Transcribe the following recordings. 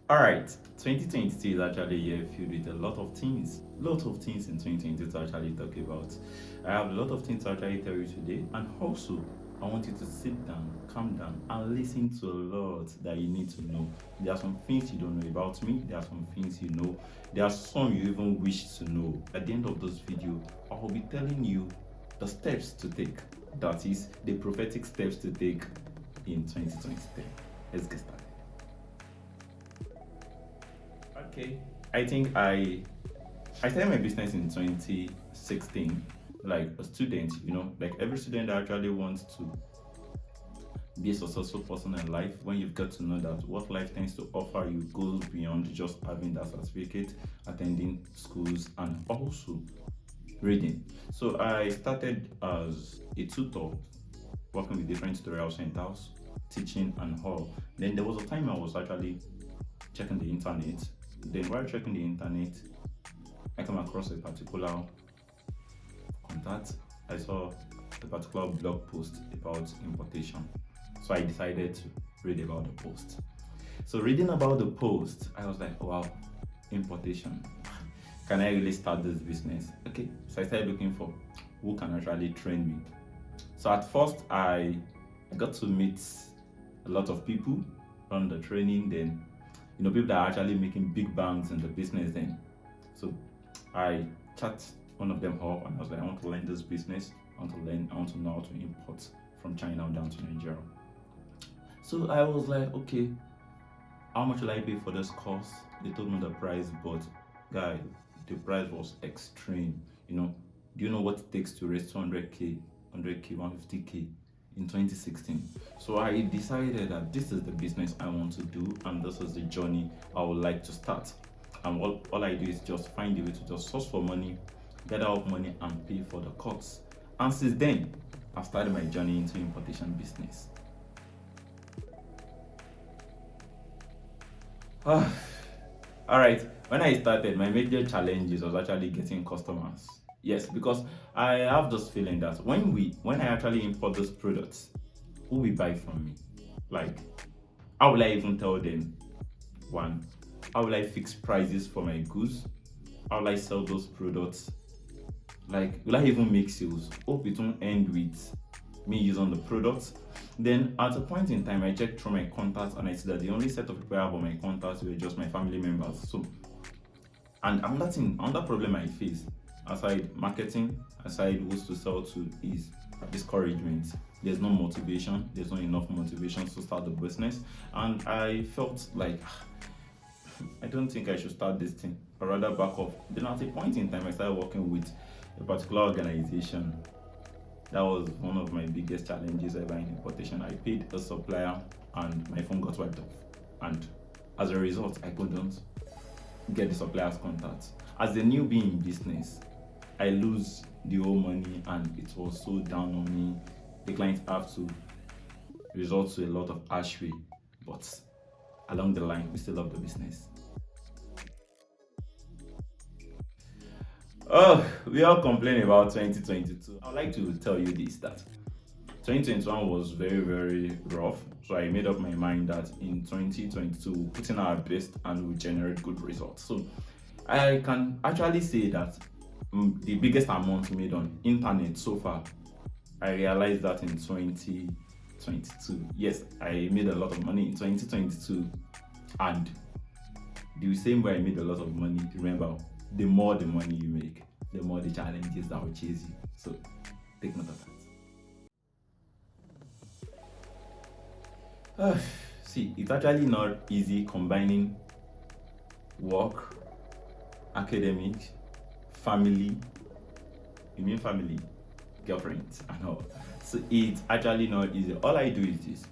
All right, 2022 is actually a year filled with a lot of things. Lot of things in 2022 to actually talk about. I have a lot of things to actually tell you today, and also I want you to sit down, calm down, and listen to a lot that you need to know. There are some things you don't know about me. There are some things you know. There are some you even wish to know. At the end of this video, I will be telling you the steps to take. That is the prophetic steps to take in 2023. Let's get started. Okay, I think I started my business in 2016, like a student. Like every student that actually wants to be a successful person in life. When you've got to know that what life tends to offer you goes beyond just having that certificate, attending schools, and also reading. So I started as a tutor, working with different tutorial centers, teaching and all. Then there was a time I was actually checking the internet. Then while checking the internet, I came across a particular contact. I saw a particular blog post about importation. So I decided to read about the post. So reading about the post, I was like, wow, importation. Can I really start this business? Okay. So I started looking for who can actually train me. So at first I got to meet a lot of people on the training, then people that are actually making big bangs in the business then. So I chat one of them up and I was like, I want to learn this business. I want to know how to import from China down to Nigeria. So I was like, okay, how much will I pay for this course? They told me the price, but guys, the price was extreme. Do you know what it takes to raise 200k, 150k in 2016? So I decided that this is the business I want to do, and this is the journey I would like to start. And all I do is just find a way to just source for money, gather up money, and pay for the course. And since then, I've started my journey into importation business. All right, when I started, my major challenges was actually getting customers. Yes, because I have this feeling that when I actually import those products, who will buy from me? Like, how will I even tell them? One, how will I fix prices for my goods? How will I sell those products? Like, will I even make sales? Hope it won't end with me using the products. Then at a point in time, I checked through my contacts and I see that the only set of people I have on my contacts were just my family members. So, and another problem I face, aside marketing, aside who's to sell to, is discouragement. There's no motivation, there's not enough motivation to start the business. And I felt like I don't think I should start this thing, or rather back off. Then at a point in time, I started working with a particular organization. That was one of my biggest challenges ever in importation. I paid a supplier and my phone got wiped off. And as a result, I couldn't get the supplier's contacts. As a newbie in business, I lose the whole money and it was so down on me. The clients have to resort to a lot of harsh way, but along the line, we still love the business. Oh, we all complain about 2022. I'd like to tell you this, that 2021 was very, very rough. So I made up my mind that in 2022, we'll put in our best and we'll generate good results. So I can actually say that the biggest amount made on internet so far, I realized that in 2022. Yes, I made a lot of money in 2022, and the same way I made a lot of money, remember, the more the money you make, the more the challenges that will chase you. So take note of that. See, it's actually not easy combining work, academic, family. You mean family, girlfriends, and all. So it's actually not easy. All I do is this: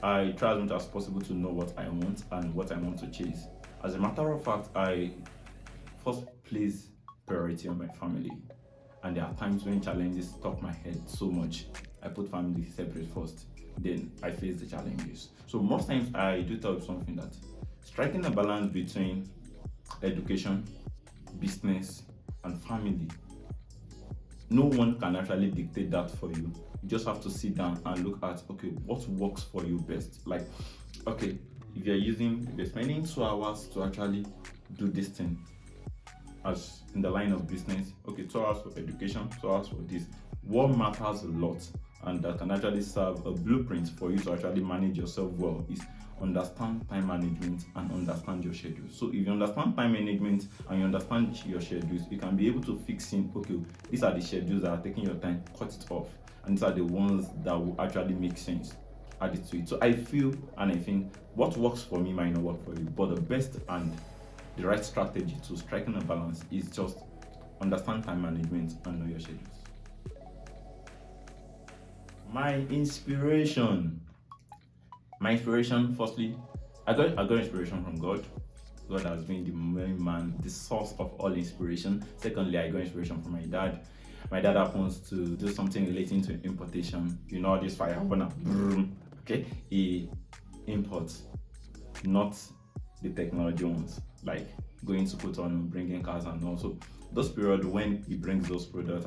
I try as much as possible to know what I want and what I want to chase. As a matter of fact, I first place priority on my family. And there are times when challenges stop my head so much. I put family separate first, then I face the challenges. So most times I do tell you something that striking a balance between education, business, and family, no one can actually dictate that for you. You just have to sit down and look at, okay, what works for you best. Like, okay, if you're spending 2 hours to actually do this thing, as in the line of business, okay, 2 hours for education, 2 hours for this, what matters a lot and that can actually serve a blueprint for you to actually manage yourself well is understand time management and understand your schedule. So if you understand time management and you understand your schedules, you can be able to fix in, okay, these are the schedules that are taking your time, cut it off, and these are the ones that will actually make sense, add it to it. So I feel and I think what works for me might not work for you, but the best and the right strategy to striking a balance is just understand time management and know your schedules. My inspiration, firstly, I got inspiration from God. God has been the main man, the source of all inspiration. Secondly, I got inspiration from my dad. My dad happens to do something relating to importation. You know this fire burner, okay? He imports, not the technology ones, like going to put on, bringing cars and also those period when he brings those products.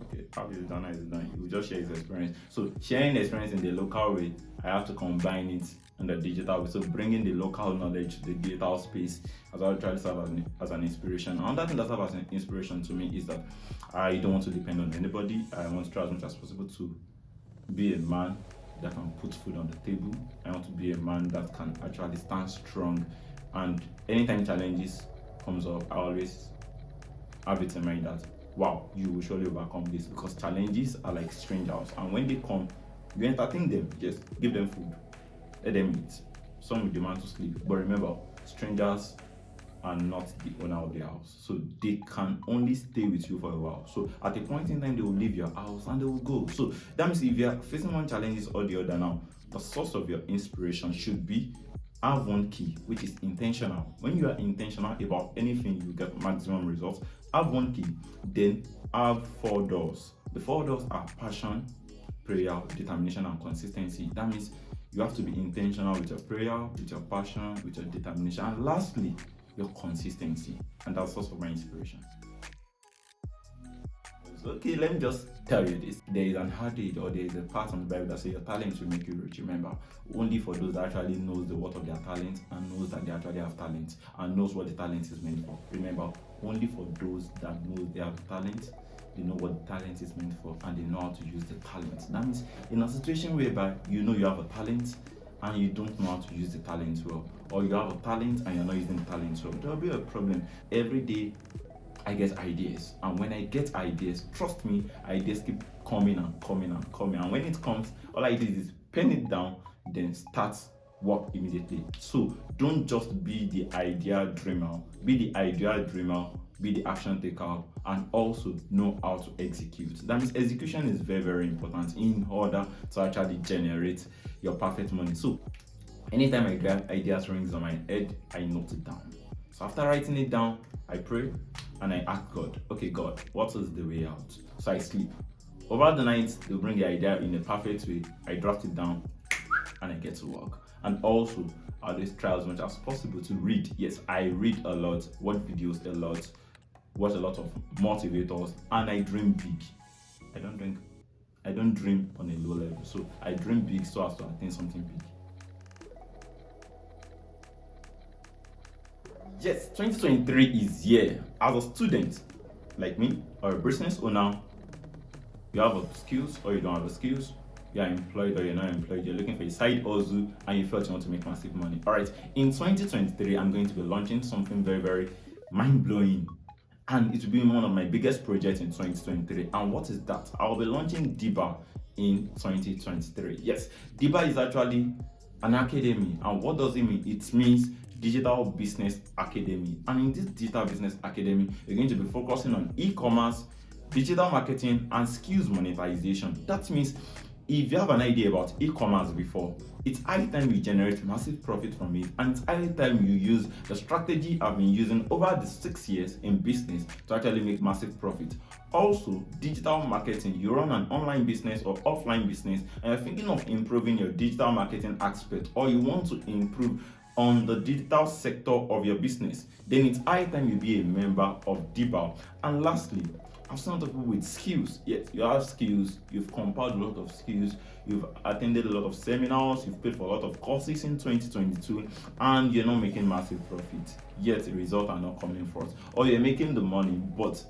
Okay, how is it done? How is it done? He will just share his experience. So sharing the experience in the local way, I have to combine it in the digital way. So bringing the local knowledge to the digital space as I try to serve as an inspiration. Another thing that serves as an inspiration to me is that I don't want to depend on anybody. I want to try as much as possible to be a man that can put food on the table. I want to be a man that can actually stand strong. And anytime challenges comes up, I always have it in mind that wow, you will surely overcome this, because challenges are like strangers, and when they come, you entertain them, just give them food, let them eat. Some will demand to sleep, but remember, strangers are not the owner of the house, so they can only stay with you for a while. So at a point in time, they will leave your house and they will go. So that means if you are facing one challenges or the other now, the source of your inspiration should be have one key, which is intentional. When you are intentional about anything, you get maximum results. Have one key, then have 4 doors. The 4 doors are passion, prayer, determination, and consistency. That means you have to be intentional with your prayer, with your passion, with your determination, and lastly, your consistency. And that's also my inspiration. Okay, let me just tell you this. There is an adage, or there is a part on the Bible that says your talents will make you rich. Remember, only for those that actually knows the worth of their talent and knows that they actually have talent and knows what the talent is meant for. Remember, only for those that know they have talent, they know what the talent is meant for and they know how to use the talent. That means in a situation whereby you know you have a talent and you don't know how to use the talent well, or you have a talent and you're not using the talent well, there will be a problem. Every day I get ideas, and when I get ideas, trust me, ideas keep coming and coming and coming, and when it comes, all I do is pen it down, then start work immediately. So don't just be the idea dreamer, be the idea dreamer, be the action taker, and also know how to execute. That means execution is very, very important in order to actually generate your perfect money. So anytime I get ideas rings on my head, I note it down. So after writing it down, I pray and I ask God, okay, God, what is the way out? So I sleep. Over the night, they'll bring the idea in a perfect way. I draft it down and I get to work. And also, I always try as much as possible to read. Yes, I read a lot, watch videos a lot, watch a lot of motivators, and I dream big. I don't dream on a low level. So I dream big so as to attain something big. Yes, 2023 is here. As a student like me or a business owner, you have a skills or you don't have a skills, you are employed or you're not employed, you're looking for a side hustle and you felt you want to make massive money. All right, in 2023, I'm going to be launching something very, very mind-blowing, and it will be one of my biggest projects in 2023. And what is that? I'll be launching Diba in 2023. Yes, Diba is actually an academy. And what does it mean? It means Digital Business Academy. And in this Digital Business Academy, you're going to be focusing on e-commerce, digital marketing, and skills monetization. That means if you have an idea about e-commerce before, it's high time you generate massive profit from it, and it's high time you use the strategy I've been using over the 6 years in business to actually make massive profit. Also, digital marketing, you run an online business or offline business and you're thinking of improving your digital marketing aspect, or you want to improve on the digital sector of your business, then it's high time you be a member of DBAL. And lastly, I've seen a lot of people with skills. Yes, you have skills, you've compiled a lot of skills, you've attended a lot of seminars, you've paid for a lot of courses in 2022, and you're not making massive profit. Yet the results are not coming forth. Or you're making the money, but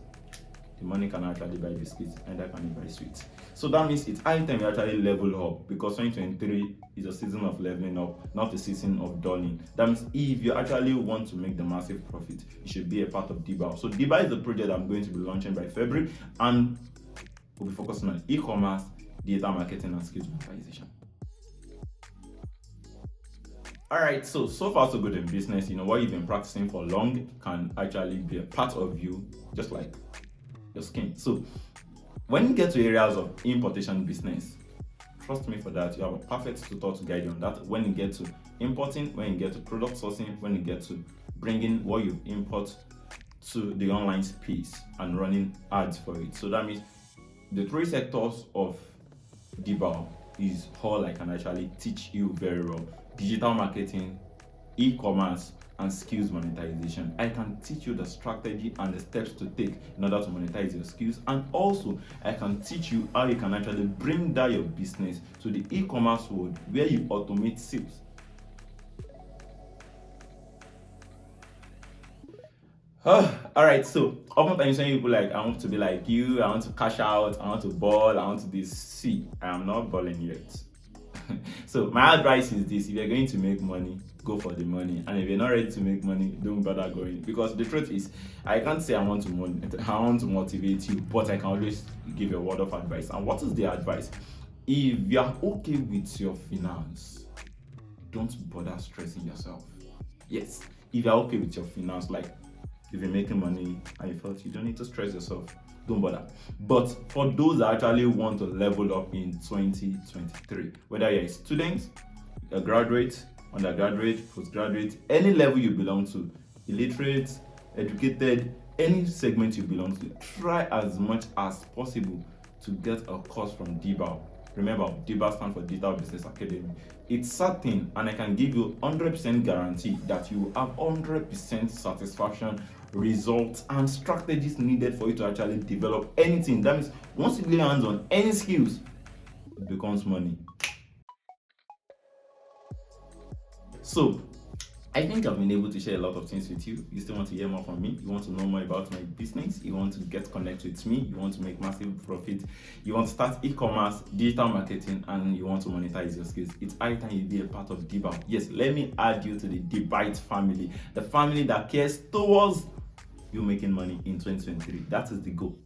the money can actually buy biscuits, and that can buy sweets. So that means it's high time you actually level up, because 2023 is a season of leveling up, not a season of dulling. That means if you actually want to make the massive profit, you should be a part of DBAL. So DBAL is the project I'm going to be launching by February, and we'll be focusing on e-commerce, digital marketing, and skills monetization. Alright, so far so good in business. What you've been practicing for long can actually be a part of you, just like your skin. So when you get to areas of importation business, trust me for that, you have a perfect tutor to guide you on that. When you get to importing, when you get to product sourcing, when you get to bringing what you import to the online space and running ads for it. So that means the three sectors of DBAL is all I can actually teach you very well: digital marketing, e-commerce, and skills monetization. I can teach you the strategy and the steps to take in order to monetize your skills, and also I can teach you how you can actually bring down your business to the e-commerce world where you automate sales. Alright, so oftentimes when people like, I want to be like you, I want to cash out, I want to ball, I want to this. See, I am not balling yet. So my advice is this: if you're going to make money, go for the money, and if you're not ready to make money, don't bother going. Because the truth is, I can't say I want to motivate you, but I can always give you a word of advice. And what is the advice? If you're okay with your finance, don't bother stressing yourself. Yes, if you're okay with your finance, like if you're making money and you felt, you don't need to stress yourself, don't bother. But for those that actually want to level up in 2023, whether you're a student, a graduate, undergraduate, postgraduate, any level you belong to, illiterate, educated, any segment you belong to, try as much as possible to get a course from DBAL. Remember, DBAL stands for Digital Business Academy. It's certain, and I can give you 100% guarantee that you will have 100% satisfaction, results, and strategies needed for you to actually develop anything. That means once you lay hands on any skills, it becomes money. So I think I've been able to share a lot of things with you. You still want to hear more from me? You want to know more about my business? You want to get connected with me? You want to make massive profit? You want to start e-commerce, digital marketing, and you want to monetize your skills? It's high time you be a part of DBAL. Yes, let me add you to the DBITE family, the family that cares towards you making money in 2023. That is the goal.